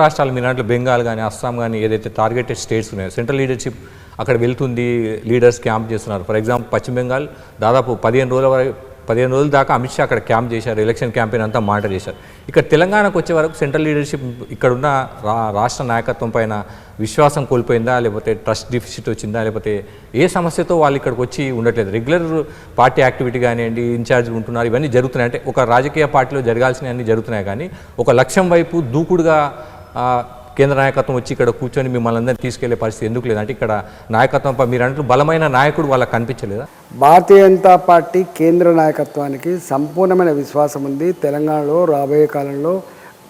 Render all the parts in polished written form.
రాష్ట్రాలు మీ దాంట్లో బెంగాల్ కానీ అస్సాం కానీ ఏదైతే టార్గెటెడ్ స్టేట్స్ ఉన్నాయో సెంట్రల్ లీడర్షిప్ అక్కడ వెళ్తుంది, లీడర్స్ క్యాంప్ చేస్తున్నారు. ఫర్ ఎగ్జాంపుల్ పశ్చిమ బెంగాల్ దాదాపు 15 రోజుల దాకా అమిత్ షా అక్కడ క్యాంప్ చేశారు, ఎలక్షన్ క్యాంపెయిన్ అంతా మానిటర్ చేశారు. ఇక్కడ తెలంగాణకు వచ్చే వరకు సెంట్రల్ లీడర్షిప్ ఇక్కడున్న రాష్ట్ర నాయకత్వం పైన విశ్వాసం కోల్పోయిందా, లేకపోతే ట్రస్ట్ డిఫిసిట్ వచ్చిందా, లేకపోతే ఏ సమస్యతో వాళ్ళు ఇక్కడికి వచ్చి ఉండట్లేదు? రెగ్యులర్ పార్టీ యాక్టివిటీ కానివ్వండి, ఇన్ఛార్జ్ ఉంటున్నారు, ఇవన్నీ జరుగుతున్నాయి. అంటే ఒక రాజకీయ పార్టీలో జరగాల్సినవన్నీ జరుగుతున్నాయి, కానీ ఒక లక్ష్యం వైపు దూకుడుగా కేంద్ర నాయకత్వం వచ్చి ఇక్కడ కూర్చొని మిమ్మల్ని అందరినీ తీసుకెళ్లే పరిస్థితి ఎందుకు లేదంటే ఇక్కడ నాయకత్వం మీరు అంటూ బలమైన నాయకుడు వాళ్ళకి కనిపించలేదా? భారతీయ జనతా పార్టీ కేంద్ర నాయకత్వానికి సంపూర్ణమైన విశ్వాసం ఉంది. తెలంగాణలో రాబోయే కాలంలో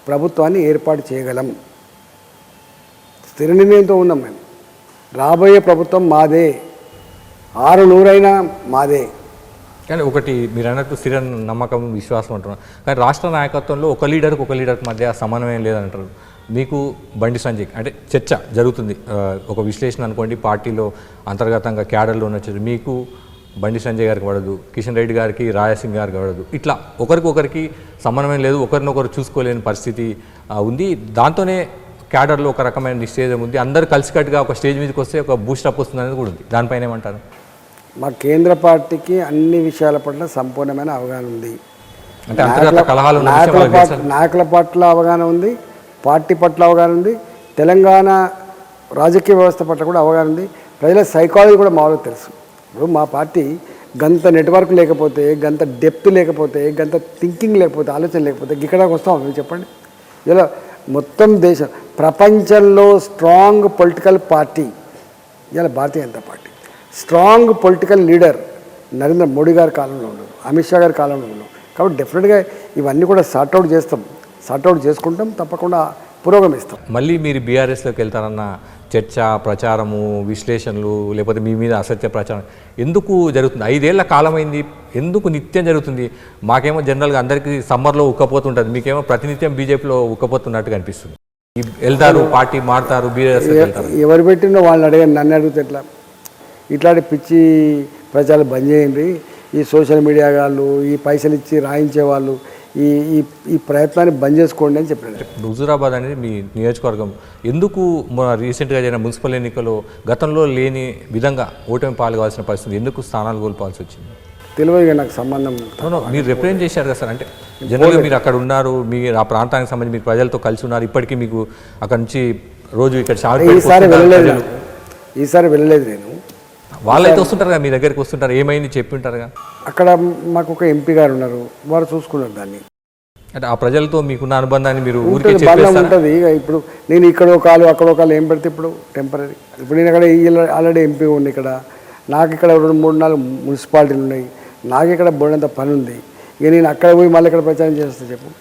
ప్రభుత్వాన్ని ఏర్పాటు చేయగలం స్థిర నిర్ణయంతో ఉన్నాం. మేము రాబోయే ప్రభుత్వం మాదే, 600 మాదే. కానీ ఒకటి మీరు అన్నట్టు స్థిర నమ్మకం విశ్వాసం అంటున్నారు, కానీ రాష్ట్ర నాయకత్వంలో ఒక లీడర్కి మధ్య సమన్వయం లేదంటారు. మీకు బండి సంజయ్ అంటే చర్చ జరుగుతుంది, ఒక విశ్లేషణ అనుకోండి, పార్టీలో అంతర్గతంగా క్యాడర్లో ఉన్న చర్చ, మీకు బండి సంజయ్ గారికి పడదు, కిషన్ రెడ్డి గారికి రాయసింగ్ గారికి పడదు, ఇట్లా ఒకరికి సమన్వయం లేదు, ఒకరినొకరు చూసుకోలేని పరిస్థితి ఉంది. దాంతోనే క్యాడర్లో ఒక రకమైన నిశ్చయం ఉంది, అందరూ కలిసికట్టుగా ఒక స్టేజ్ మీదకి వస్తే ఒక బూస్టప్ వస్తుంది అనేది కూడా ఉంది. దానిపైన ఏమంటారు? మా కేంద్ర పార్టీకి అన్ని విషయాల పట్ల సంపూర్ణమైన అవగాహన ఉంది. అంటే అంతర్గత కలహాలు నాయకుల పట్ల అవగాహన ఉంది, పార్టీ పట్ల అవగాహన ఉంది, తెలంగాణ రాజకీయ వ్యవస్థ పట్ల కూడా అవగాహన ఉంది. ప్రజల సైకాలజీ కూడా మామూలుగా తెలుసు. ఇప్పుడు మా పార్టీ గంత నెట్వర్క్ లేకపోతే, గంత డెప్త్ లేకపోతే, గంత థింకింగ్ లేకపోతే, ఆలోచన లేకపోతే ఇక్కడికి వస్తాం మీరు చెప్పండి. ఇలా మొత్తం దేశం ప్రపంచంలో స్ట్రాంగ్ పొలిటికల్ పార్టీ ఇలా Bharatiya Janata Party. Strong political leader Narendra Modi గారి కాలంలో ఉండదు, అమిత్ షా గారి కాలంలో ఉండదు. కాబట్టి డెఫినెట్గా ఇవన్నీ కూడా సార్ట్అవుట్ చేసుకుంటాం, తప్పకుండా పురోగమిస్తాం. మళ్ళీ మీరు బీఆర్ఎస్లోకి వెళ్తారన్న చర్చ, ప్రచారము, విశ్లేషణలు, లేకపోతే మీ మీద అసత్య ప్రచారం ఎందుకు జరుగుతుంది? 5 ఏళ్ల కాలమైంది, ఎందుకు నిత్యం జరుగుతుంది? మాకేమో జనరల్గా అందరికీ సమ్మర్లో ఉక్కపోతుంటుంది, మీకేమో ప్రతినిత్యం బీజేపీలో ఉక్కపోతున్నట్టుగా అనిపిస్తుంది. వెళ్తారు, పార్టీ మారుతారు, బీఆర్ఎస్ ఎవరు పెట్టిందో వాళ్ళని అడగండి, నన్ను అడిగితే ఎట్లా? ఇట్లాంటి పిచ్చి ప్రచారం బంద్ చేయండి. ఈ సోషల్ మీడియా వాళ్ళు, ఈ పైసలు ఇచ్చి రాయించే వాళ్ళు ఈ ప్రయత్నాన్ని బంద్ చేసుకోండి అని చెప్పారు. హుజూరాబాద్ అనేది మీ నియోజకవర్గం, ఎందుకు రీసెంట్గా జరిగిన మున్సిపల్ ఎన్నికల్లో గతంలో లేని విధంగా ఓటమి పాల్గొవాల్సిన పరిస్థితి, ఎందుకు స్థానాలు కోల్పోవాల్సి వచ్చింది? తెలియదు, నాకు సంబంధం. మీరు రిప్రజెంట్ చేశారు కదా సార్, అంటే జనరల్గా మీరు అక్కడ ఉన్నారు, మీరు ఆ ప్రాంతానికి సంబంధించి మీరు ప్రజలతో కలిసి ఉన్నారు, ఇప్పటికీ మీకు అక్కడ నుంచి రోజు ఇక్కడ ఈసారి వెళ్ళలేదు నేను. వాళ్ళైతే వస్తుంటారు కదా మీ దగ్గరికి, వస్తుంటారు, ఏమైంది చెప్పి ఉంటారుగా. అక్కడ మాకు ఒక ఎంపీ గారు ఉన్నారు, వారు చూసుకున్నారు దాన్ని. అంటే ఆ ప్రజలతో మీకున్న అనుబంధాన్ని మీరు ఉంటుంది. ఇప్పుడు నేను ఇక్కడో కాలు అక్కడో కాలు ఏం పెడితే ఇప్పుడు టెంపరీ. ఇప్పుడు నేను అక్కడ ఆల్రెడీ ఎంపీ ఉంది, ఇక్కడ నాకు ఇక్కడ 2-3-4 మున్సిపాలిటీలు ఉన్నాయి, నాకు ఇక్కడ బోర్డంత పని ఉంది. ఇక నేను అక్కడ పోయి మళ్ళీ ఇక్కడ ప్రచారం చేస్తా చెప్పు.